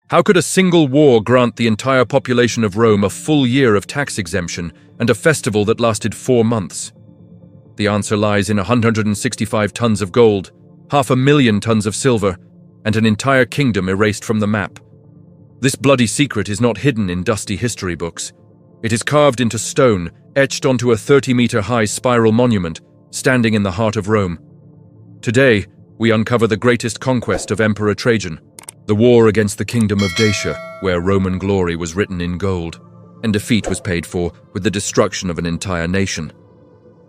How could a single war grant the entire population of Rome a full year of tax exemption and a festival that lasted 4 months? The answer lies in 165 tons of gold, 500,000 tons of silver, and an entire kingdom erased from the map. This bloody secret is not hidden in dusty history books. It is carved into stone, etched onto a 30-meter-high spiral monument, standing in the heart of Rome. Today, we uncover the greatest conquest of Emperor Trajan, the war against the kingdom of Dacia, where Roman glory was written in gold, and defeat was paid for with the destruction of an entire nation.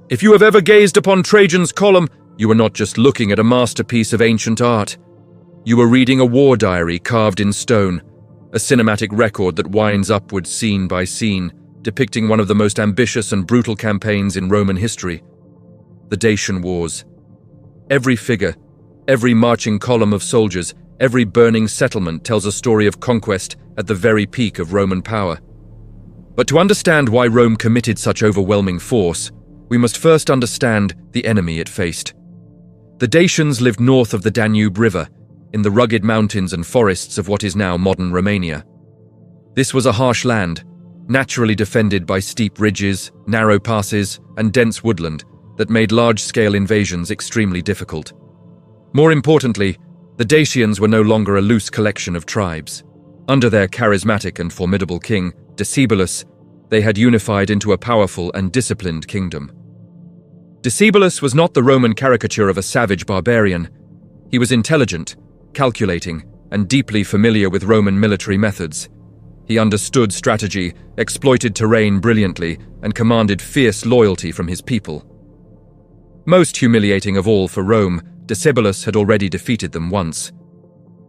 If you have ever gazed upon Trajan's column, you are not just looking at a masterpiece of ancient art. You are reading a war diary carved in stone, a cinematic record that winds upward scene by scene, depicting one of the most ambitious and brutal campaigns in Roman history, the Dacian Wars. Every figure, every marching column of soldiers, every burning settlement tells a story of conquest at the very peak of Roman power. But to understand why Rome committed such overwhelming force, we must first understand the enemy it faced. The Dacians lived north of the Danube River, in the rugged mountains and forests of what is now modern Romania. This was a harsh land, naturally defended by steep ridges, narrow passes, and dense woodland that made large-scale invasions extremely difficult. More importantly, the Dacians were no longer a loose collection of tribes. Under their charismatic and formidable king, Decebalus, they had unified into a powerful and disciplined kingdom. Decebalus was not the Roman caricature of a savage barbarian. He was intelligent, calculating, and deeply familiar with Roman military methods. He understood strategy, exploited terrain brilliantly, and commanded fierce loyalty from his people. Most humiliating of all for Rome, Decebalus had already defeated them once.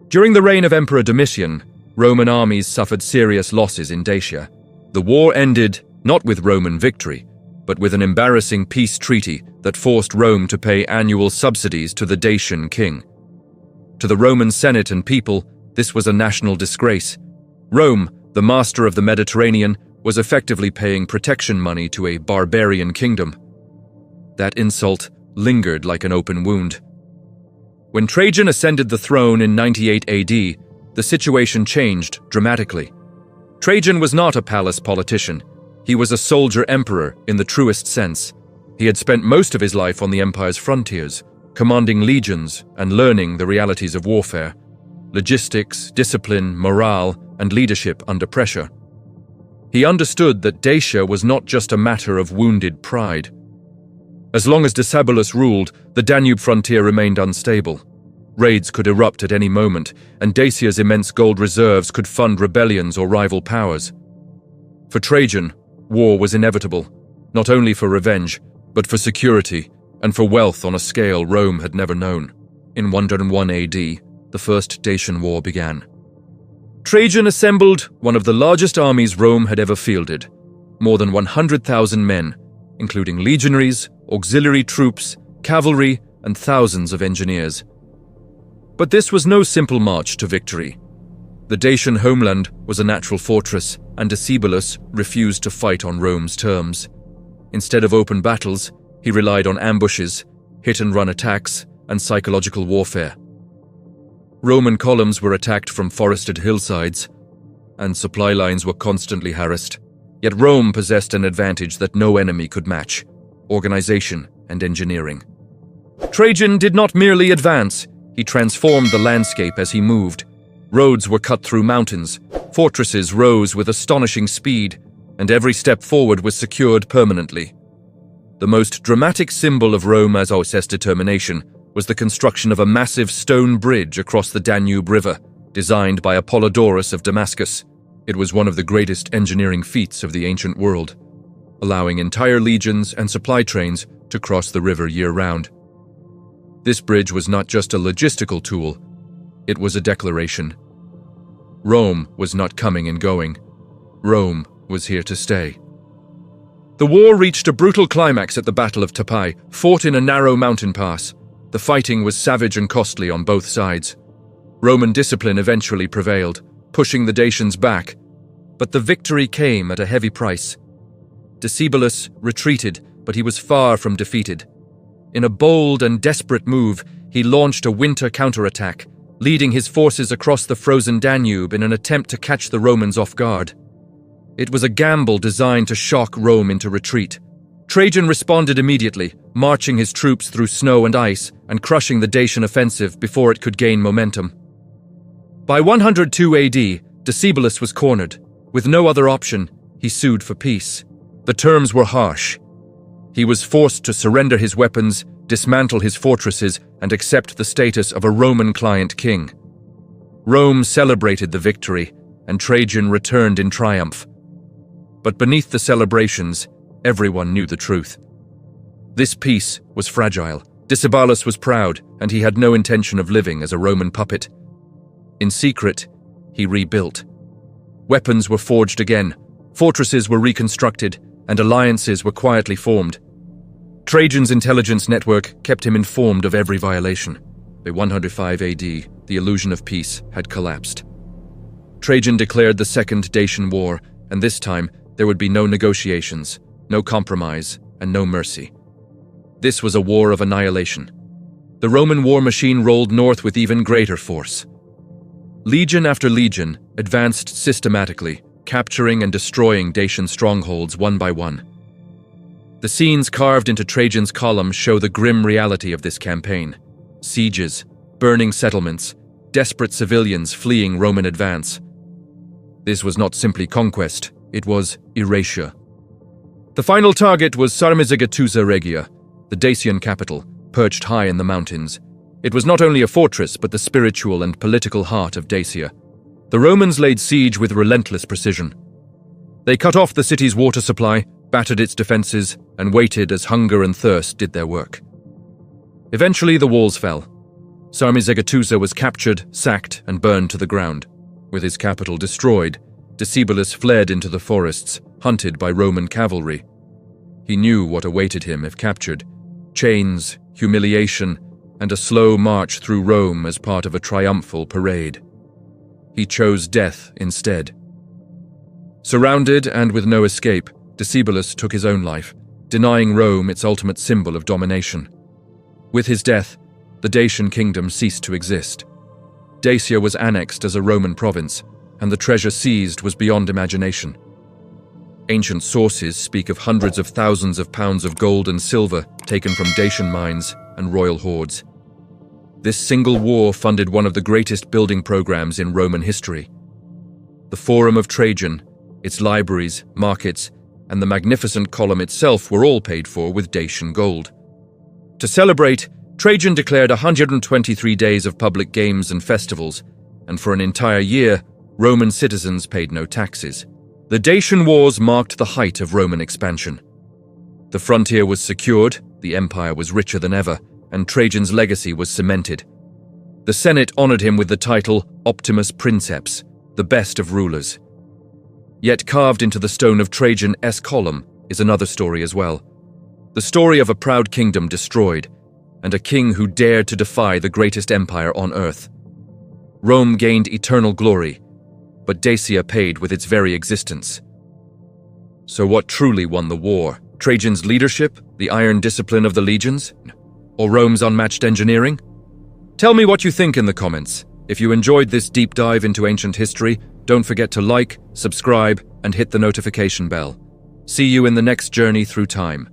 During the reign of Emperor Domitian, Roman armies suffered serious losses in Dacia. The war ended not with Roman victory, but with an embarrassing peace treaty that forced Rome to pay annual subsidies to the Dacian king. To the Roman Senate and people, this was a national disgrace. Rome, the master of the Mediterranean, was effectively paying protection money to a barbarian kingdom. That insult lingered like an open wound. When Trajan ascended the throne in 98 AD, the situation changed dramatically. Trajan was not a palace politician. He was a soldier emperor in the truest sense. He had spent most of his life on the empire's frontiers, commanding legions and learning the realities of warfare, logistics, discipline, morale, and leadership under pressure. He understood that Dacia was not just a matter of wounded pride. As long as Decebalus ruled, the Danube frontier remained unstable. Raids could erupt at any moment, and Dacia's immense gold reserves could fund rebellions or rival powers. For Trajan, war was inevitable, not only for revenge, but for security and for wealth on a scale Rome had never known. In 101 AD, the First Dacian War began. Trajan assembled one of the largest armies Rome had ever fielded, more than 100,000 men, including legionaries, auxiliary troops, cavalry, and thousands of engineers. But this was no simple march to victory. The Dacian homeland was a natural fortress, and Decebalus refused to fight on Rome's terms. Instead of open battles, he relied on ambushes, hit-and-run attacks, and psychological warfare. Roman columns were attacked from forested hillsides, and supply lines were constantly harassed. Yet Rome possessed an advantage that no enemy could match: organization and engineering. Trajan did not merely advance, he transformed the landscape as he moved. Roads were cut through mountains, fortresses rose with astonishing speed, and every step forward was secured permanently. The most dramatic symbol of Rome's determination was the construction of a massive stone bridge across the Danube River, designed by Apollodorus of Damascus. It was one of the greatest engineering feats of the ancient world, allowing entire legions and supply trains to cross the river year-round. This bridge was not just a logistical tool, it was a declaration. Rome was not coming and going. Rome was here to stay. The war reached a brutal climax at the Battle of Tapai, fought in a narrow mountain pass. The fighting was savage and costly on both sides. Roman discipline eventually prevailed, pushing the Dacians back, but the victory came at a heavy price. Decebalus retreated, but he was far from defeated. In a bold and desperate move, he launched a winter counterattack, leading his forces across the frozen Danube in an attempt to catch the Romans off guard. It was a gamble designed to shock Rome into retreat. Trajan responded immediately, marching his troops through snow and ice and crushing the Dacian offensive before it could gain momentum. By 102 AD, Decebalus was cornered. With no other option, he sued for peace. The terms were harsh. He was forced to surrender his weapons, dismantle his fortresses, and accept the status of a Roman client king. Rome celebrated the victory, and Trajan returned in triumph. But beneath the celebrations, everyone knew the truth. This peace was fragile. Decebalus was proud, and he had no intention of living as a Roman puppet. In secret, he rebuilt. Weapons were forged again, fortresses were reconstructed, and alliances were quietly formed. Trajan's intelligence network kept him informed of every violation. By 105 AD, the illusion of peace had collapsed. Trajan declared the Second Dacian War, and this time there would be no negotiations, no compromise, and no mercy. This was a war of annihilation. The Roman war machine rolled north with even greater force. Legion after legion advanced systematically, capturing and destroying Dacian strongholds one by one. The scenes carved into Trajan's column show the grim reality of this campaign. Sieges, burning settlements, desperate civilians fleeing Roman advance. This was not simply conquest, it was erasure. The final target was Sarmizegetusa Regia, the Dacian capital, perched high in the mountains. It was not only a fortress, but the spiritual and political heart of Dacia. The Romans laid siege with relentless precision. They cut off the city's water supply, battered its defenses, and waited as hunger and thirst did their work. Eventually, the walls fell. Sarmizegetusa was captured, sacked, and burned to the ground. With his capital destroyed, Decebalus fled into the forests, hunted by Roman cavalry. He knew what awaited him if captured: chains, humiliation, and a slow march through Rome as part of a triumphal parade. He chose death instead. Surrounded and with no escape, Decebalus took his own life, denying Rome its ultimate symbol of domination. With his death, the Dacian kingdom ceased to exist. Dacia was annexed as a Roman province, and the treasure seized was beyond imagination. Ancient sources speak of hundreds of thousands of pounds of gold and silver taken from Dacian mines and royal hoards. This single war funded one of the greatest building programs in Roman history. The Forum of Trajan, its libraries, markets, and the magnificent column itself were all paid for with Dacian gold. To celebrate, Trajan declared 123 days of public games and festivals, and for an entire year, Roman citizens paid no taxes. The Dacian Wars marked the height of Roman expansion. The frontier was secured, the empire was richer than ever, and Trajan's legacy was cemented. The Senate honored him with the title Optimus Princeps, the best of rulers. Yet carved into the stone of Trajan's column is another story as well. The story of a proud kingdom destroyed, and a king who dared to defy the greatest empire on earth. Rome gained eternal glory, but Dacia paid with its very existence. So what truly won the war? Trajan's leadership, the iron discipline of the legions, or Rome's unmatched engineering? Tell me what you think in the comments. If you enjoyed this deep dive into ancient history, don't forget to like, subscribe, and hit the notification bell. See you in the next journey through time.